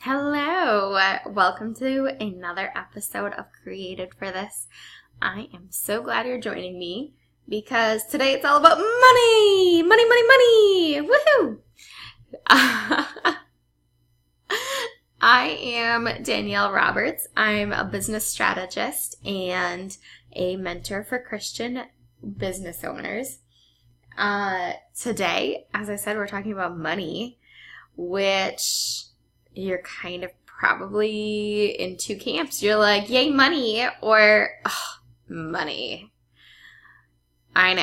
Hello, welcome to another episode of Created for This. I am so glad you're joining me because today it's all about money! Money, money, money! Woohoo! I am Danielle Roberts. I'm a business strategist and a mentor for Christian business owners. Today, as I said, we're talking about money, which you're kind of probably in two camps. You're like, yay, money, or money. I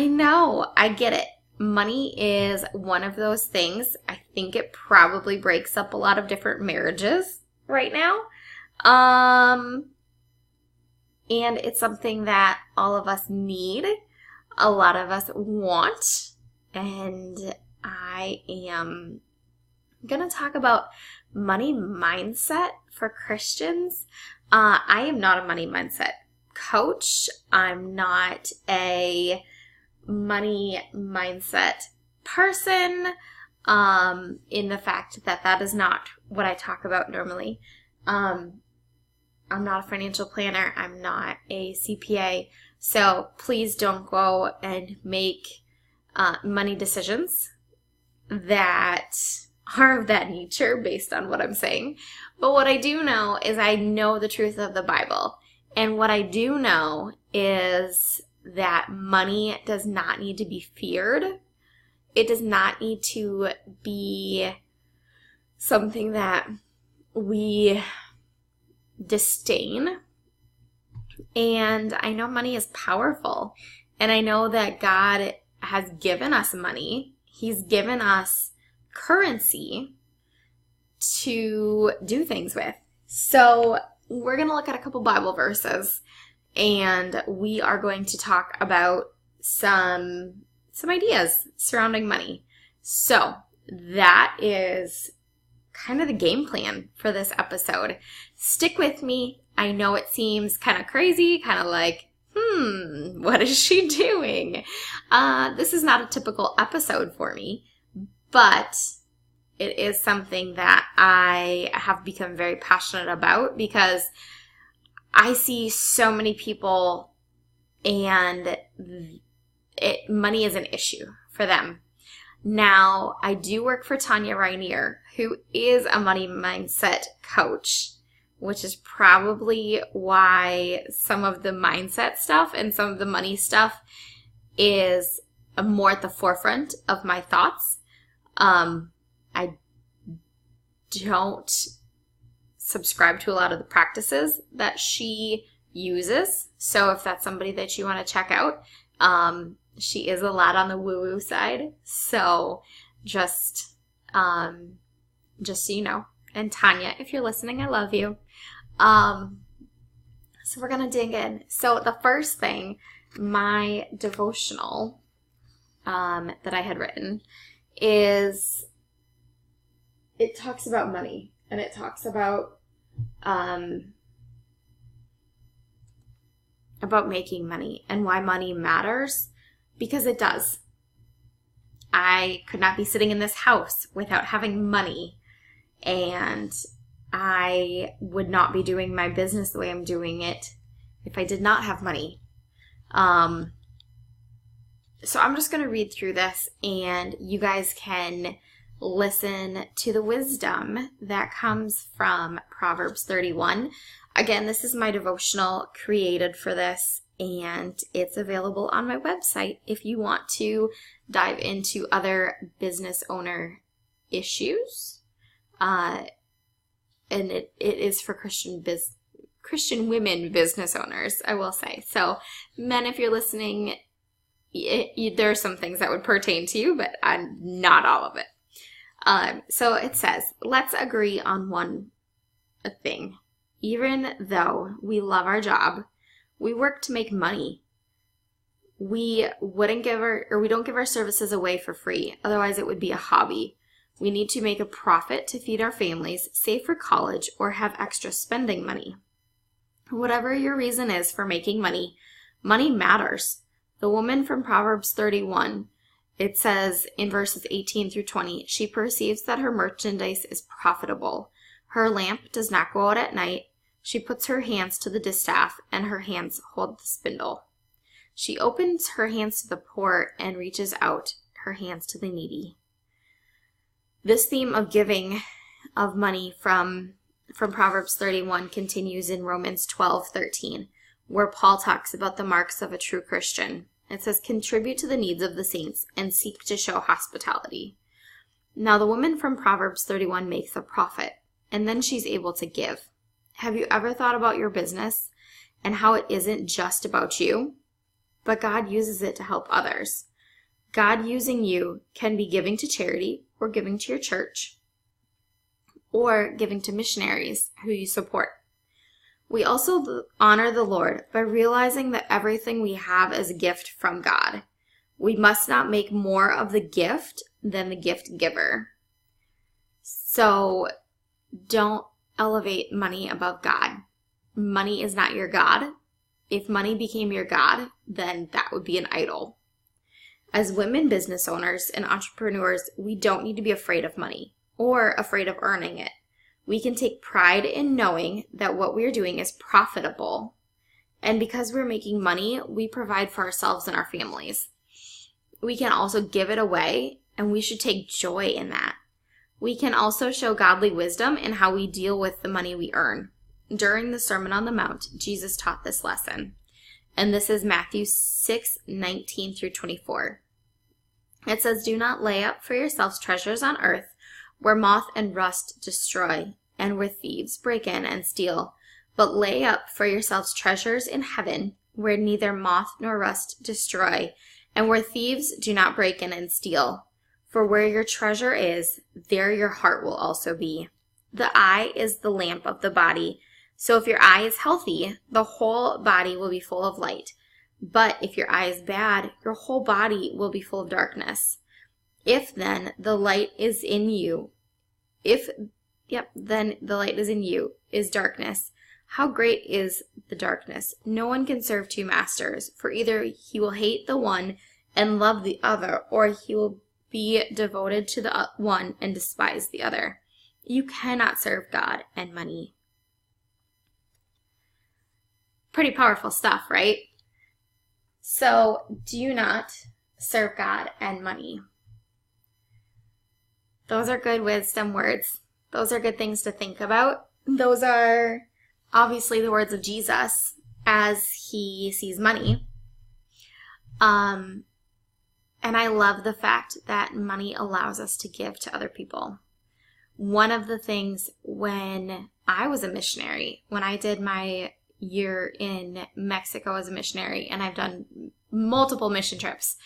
know, I get it. Money is one of those things. I think it probably breaks up a lot of different marriages right now. And it's something that all of us need, a lot of us want, and I am going to talk about money mindset for Christians. I am not a money mindset coach. I'm not a money mindset person, in the fact that that is not what I talk about normally. I'm not a financial planner. I'm not a CPA. So please don't go and make money decisions that are of that nature based on what I'm saying. But what I do know is I know the truth of the Bible. And what I do know is that money does not need to be feared. It does not need to be something that we disdain. And I know money is powerful. And I know that God has given us money. He's given us currency to do things with. So we're going to look at a couple Bible verses, and we are going to talk about some ideas surrounding money. So that is kind of the game plan for this episode. Stick with me. I know it seems kind of crazy, kind of like, what is she doing? This is not a typical episode for me. But it is something that I have become very passionate about because I see so many people and money is an issue for them. Now, I do work for Tanya Rainier, who is a money mindset coach, which is probably why some of the mindset stuff and some of the money stuff is more at the forefront of my thoughts. I don't subscribe to a lot of the practices that she uses. So if that's somebody that you want to check out, she is a lot on the woo-woo side. So just so you know. And Tanya, if you're listening, I love you. So we're going to dig in. So the first thing, my devotional that I had written is, it talks about money, and it talks about making money and why money matters, because it does. I could not be sitting in this house without having money, and I would not be doing my business the way I'm doing it if I did not have money. So I'm just going to read through this, and you guys can listen to the wisdom that comes from Proverbs 31. Again, this is my devotional created for this, and it's available on my website if you want to dive into other business owner issues. And it is for Christian women business owners, I will say. So men, if you're listening, there are some things that would pertain to you, but not all of it. So it says, let's agree on one thing. Even though we love our job, we work to make money. We don't give our services away for free. Otherwise it would be a hobby. We need to make a profit to feed our families, save for college, or have extra spending money. Whatever your reason is for making money, money matters. The woman from Proverbs 31 It says in verses 18 through 20, she perceives that her merchandise is profitable. Her lamp does not go out at night. She puts her hands to the distaff, and her hands hold the spindle. She opens her hands to the poor and reaches out her hands to the needy. This theme of giving of money from Proverbs 31 continues in Romans 12:13, where Paul talks about the marks of a true Christian. It says, contribute to the needs of the saints and seek to show hospitality. Now the woman from Proverbs 31 makes a profit, and then she's able to give. Have you ever thought about your business and how it isn't just about you, but God uses it to help others? God using you can be giving to charity or giving to your church or giving to missionaries who you support. We also honor the Lord by realizing that everything we have is a gift from God. We must not make more of the gift than the gift giver. So don't elevate money above God. Money is not your God. If money became your God, then that would be an idol. As women business owners and entrepreneurs, we don't need to be afraid of money or afraid of earning it. We can take pride in knowing that what we are doing is profitable. And because we're making money, we provide for ourselves and our families. We can also give it away, and we should take joy in that. We can also show godly wisdom in how we deal with the money we earn. During the Sermon on the Mount, Jesus taught this lesson. And this is Matthew 6:19 through 24. It says, do not lay up for yourselves treasures on earth, where moth and rust destroy, and where thieves break in and steal. But lay up for yourselves treasures in heaven, where neither moth nor rust destroy, and where thieves do not break in and steal. For where your treasure is, there your heart will also be. The eye is the lamp of the body. So if your eye is healthy, the whole body will be full of light. But if your eye is bad, your whole body will be full of darkness. If then the light is in you, then the light is in you, is darkness. How great is the darkness? No one can serve two masters, for either he will hate the one and love the other, or he will be devoted to the one and despise the other. You cannot serve God and money. Pretty powerful stuff, right? So do not serve God and money. Those are good wisdom words. Those are good things to think about. Those are obviously the words of Jesus as he sees money. And I love the fact that money allows us to give to other people. One of the things when I was a missionary, when I did my year in Mexico as a missionary, and I've done multiple mission trips,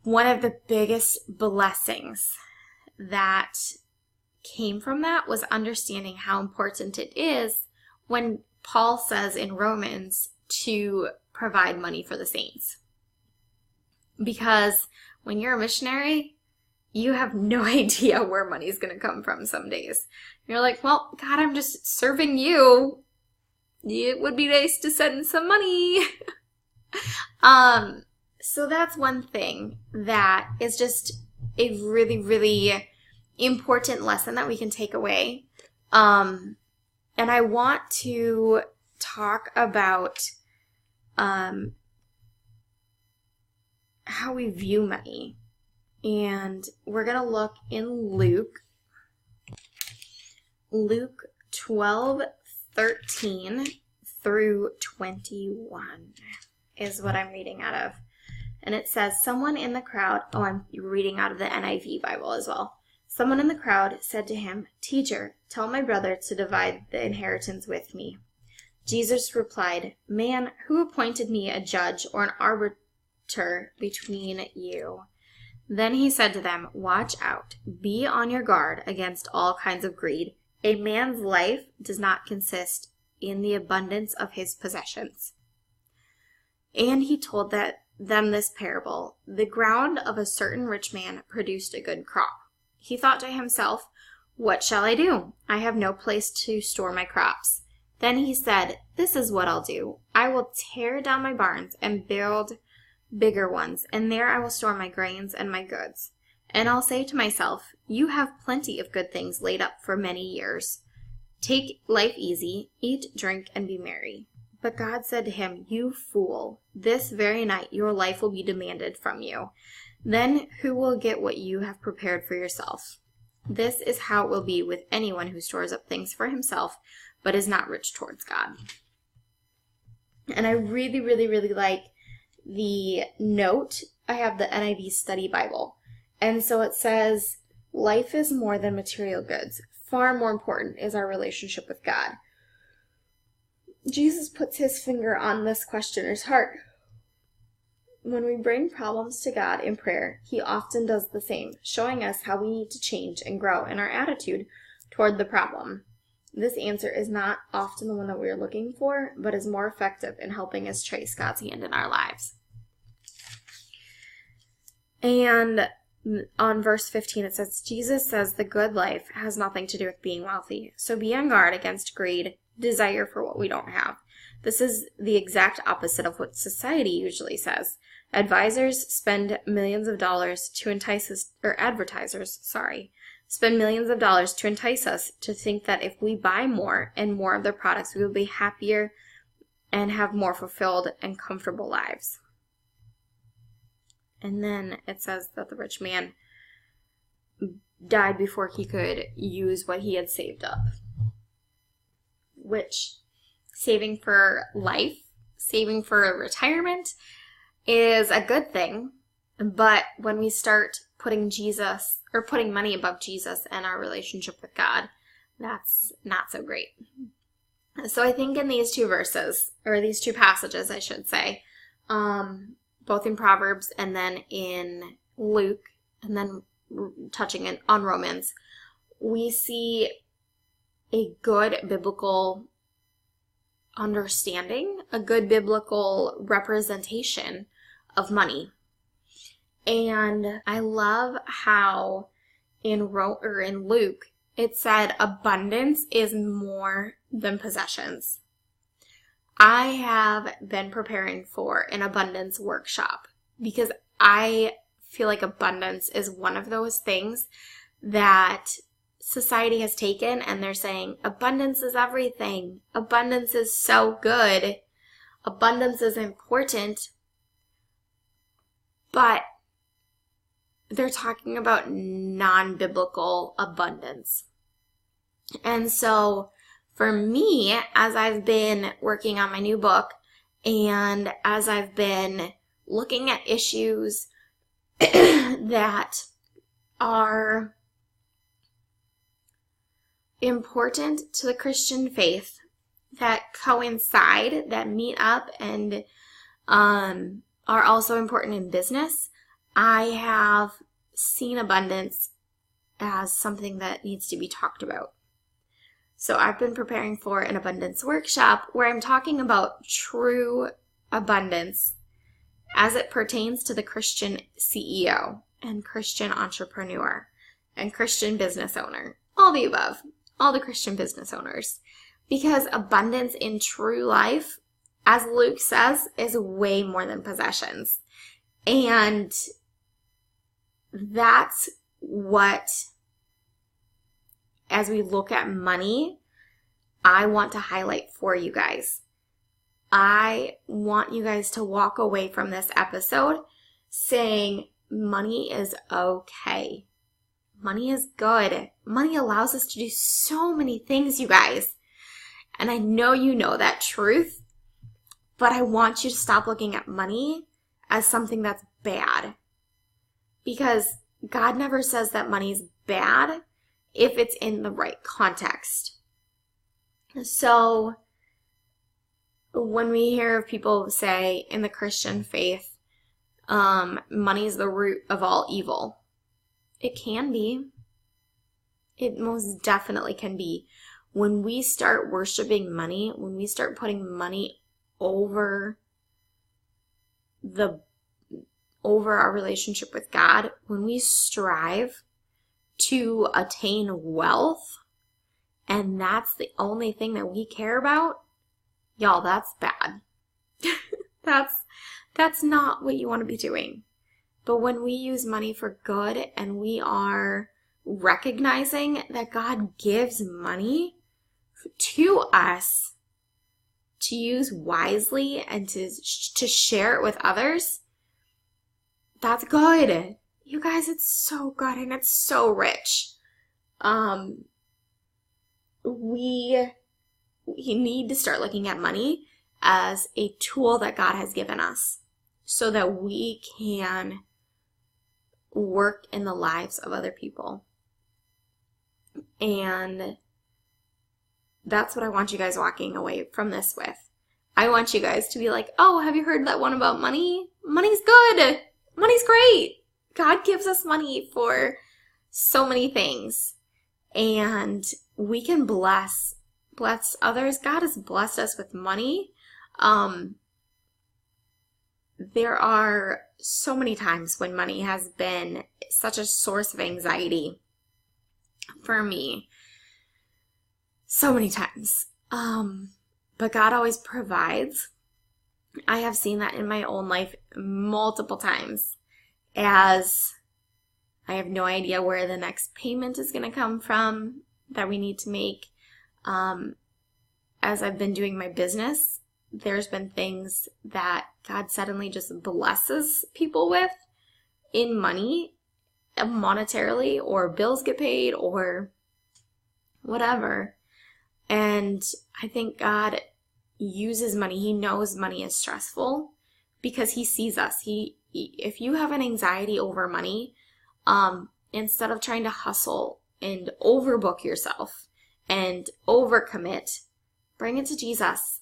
one of the biggest blessings that came from that was understanding how important it is when Paul says in Romans to provide money for the saints. Because when you're a missionary, you have no idea where money's going to come from some days. You're like, well, God, I'm just serving you. It would be nice to send some money. So that's one thing that is just a really, really important lesson that we can take away. And I want to talk about how we view money. And we're going to look in Luke 12:13 through 21 is what I'm reading out of. And it says, someone in the crowd, I'm reading out of the NIV Bible as well. Someone in the crowd said to him, Teacher, tell my brother to divide the inheritance with me. Jesus replied, Man, who appointed me a judge or an arbiter between you? Then he said to them, Watch out. Be on your guard against all kinds of greed. A man's life does not consist in the abundance of his possessions. And he told them this parable. The ground of a certain rich man produced a good crop. He thought to himself, What shall I do? I have no place to store my crops. Then he said, This is what I'll do. I will tear down my barns and build bigger ones, and there I will store my grains and my goods. And I'll say to myself, you have plenty of good things laid up for many years. Take life easy, eat, drink, and be merry. But God said to him, you fool, this very night your life will be demanded from you. Then who will get what you have prepared for yourself? This is how it will be with anyone who stores up things for himself, but is not rich towards God. And I really, really, really like the note. I have the NIV Study Bible. And so it says, life is more than material goods. Far more important is our relationship with God. Jesus puts his finger on this questioner's heart. When we bring problems to God in prayer, he often does the same, showing us how we need to change and grow in our attitude toward the problem. This answer is not often the one that we are looking for, but is more effective in helping us trace God's hand in our lives. And on verse 15, it says, Jesus says the good life has nothing to do with being wealthy. So be on guard against greed, desire for what we don't have. This is the exact opposite of what society usually says. Advisors spend millions of dollars to entice us, or advertisers, spend millions of dollars to entice us to think that if we buy more and more of their products, we will be happier and have more fulfilled and comfortable lives. And then it says that the rich man died before he could use what he had saved up. Which, saving for life, saving for retirement is a good thing. But when we start putting money above Jesus and our relationship with God, that's not so great. So I think in these two verses, or these two passages, I should say, both in Proverbs and then in Luke, and then touching on Romans, we see a good biblical understanding, a good biblical representation of money. And I love how in Luke, it said abundance is more than possessions. I have been preparing for an abundance workshop because I feel like abundance is one of those things that society has taken and they're saying abundance is everything. Abundance is so good. Abundance is important. But they're talking about non-biblical abundance. And so for me, as I've been working on my new book and as I've been looking at issues that are important to the Christian faith, that coincide, that meet up, and are also important in business, I have seen abundance as something that needs to be talked about. So I've been preparing for an abundance workshop where I'm talking about true abundance as it pertains to the Christian CEO and Christian entrepreneur and Christian business owner. All the above. All the Christian business owners. Because abundance in true life, as Luke says, is way more than possessions. And that's what, as we look at money, I want to highlight for you guys. I want you guys to walk away from this episode saying money is okay. Money is good. Money allows us to do so many things, you guys. And I know you know that truth, but I want you to stop looking at money as something that's bad. Because God never says that money's bad if it's in the right context. So when we hear of people say in the Christian faith, money is the root of all evil, it can be. It most definitely can be. When we start worshiping money, when we start putting money over our relationship with God, when we strive to attain wealth, and that's the only thing that we care about, y'all, that's bad. That's That's not what you want to be doing. But when we use money for good and we are recognizing that God gives money to us to use wisely and to share it with others, that's good. You guys, it's so good and it's so rich. We need to start looking at money as a tool that God has given us so that we can work in the lives of other people. And that's what I want you guys walking away from this with. I want you guys to be like, oh, have you heard that one about money? Money's good. Money's great. God gives us money for so many things. And we can bless others. God has blessed us with money. There are so many times when money has been such a source of anxiety for me. So many times. But God always provides. I have seen that in my own life multiple times, as I have no idea where the next payment is going to come from that we need to make. As I've been doing my business, there's been things that God suddenly just blesses people with in money, monetarily, or bills get paid, or whatever. And I think God uses money. He knows money is stressful because he sees us. If you have an anxiety over money, instead of trying to hustle and overbook yourself and overcommit, bring it to Jesus.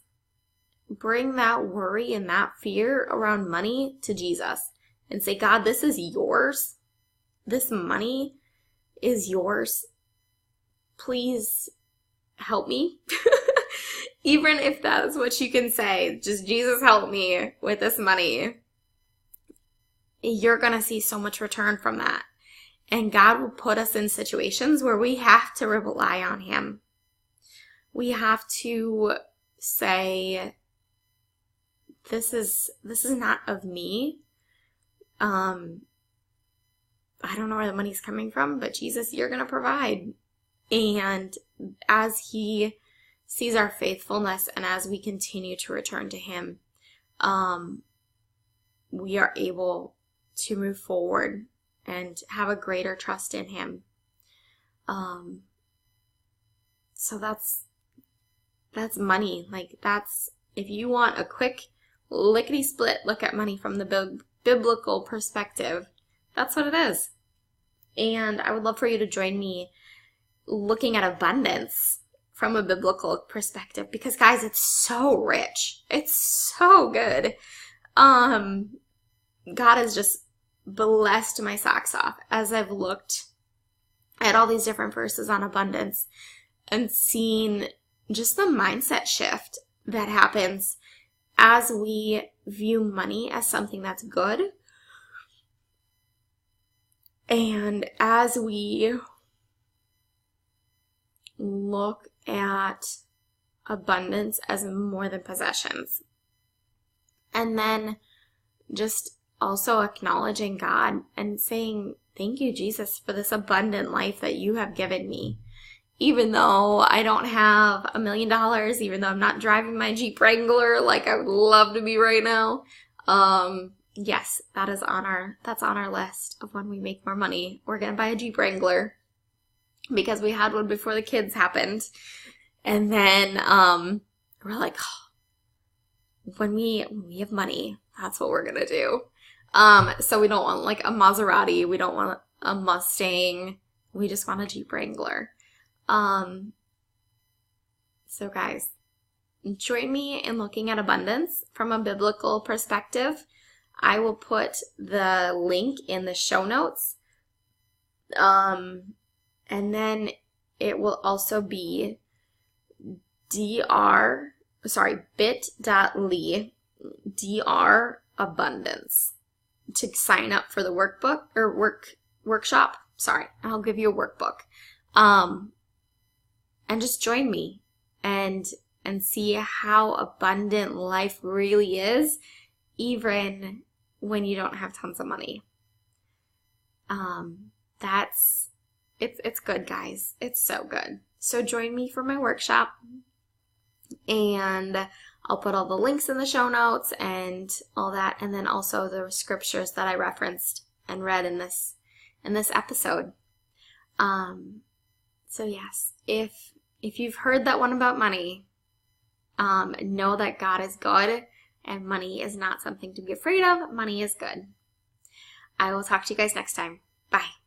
Bring that worry and that fear around money to Jesus and say, God, this is yours. This money is yours. Please help me. Even if that's what you can say, just Jesus, help me with this money. You're going to see so much return from that. And God will put us in situations where we have to rely on him. We have to say, this is not of me. I don't know where the money's coming from, but Jesus, you're going to provide. And as he sees our faithfulness and as we continue to return to him, we are able to move forward and have a greater trust in him. So that's money. Like, that's, if you want a quick lickety-split look at money from the biblical perspective, that's what it is. And I would love for you to join me looking at abundance from a biblical perspective, because guys, it's so rich. It's so good. God has just blessed my socks off as I've looked at all these different verses on abundance and seen just the mindset shift that happens as we view money as something that's good, and as we look at abundance as more than possessions. And then just also acknowledging God and saying, thank you, Jesus, for this abundant life that you have given me. Even though I don't have $1 million, even though I'm not driving my Jeep Wrangler like I would love to be right now. Yes, that's on our list of when we make more money. We're going to buy a Jeep Wrangler because we had one before the kids happened. And then we're like, oh, when we have money, that's what we're going to do. So we don't want like a Maserati. We don't want a Mustang. We just want a Jeep Wrangler. So guys, join me in looking at abundance from a biblical perspective. I will put the link in the show notes. And then it will also be bit.ly /abundance to sign up for the workbook or workshop. Sorry, I'll give you a workbook. And just join me and see how abundant life really is even when you don't have tons of money. It's good, guys. It's so good. So join me for my workshop, and I'll put all the links in the show notes and all that, and then also the scriptures that I referenced and read in this episode. So yes, if you've heard that one about money, know that God is good and money is not something to be afraid of. Money is good. I will talk to you guys next time. Bye.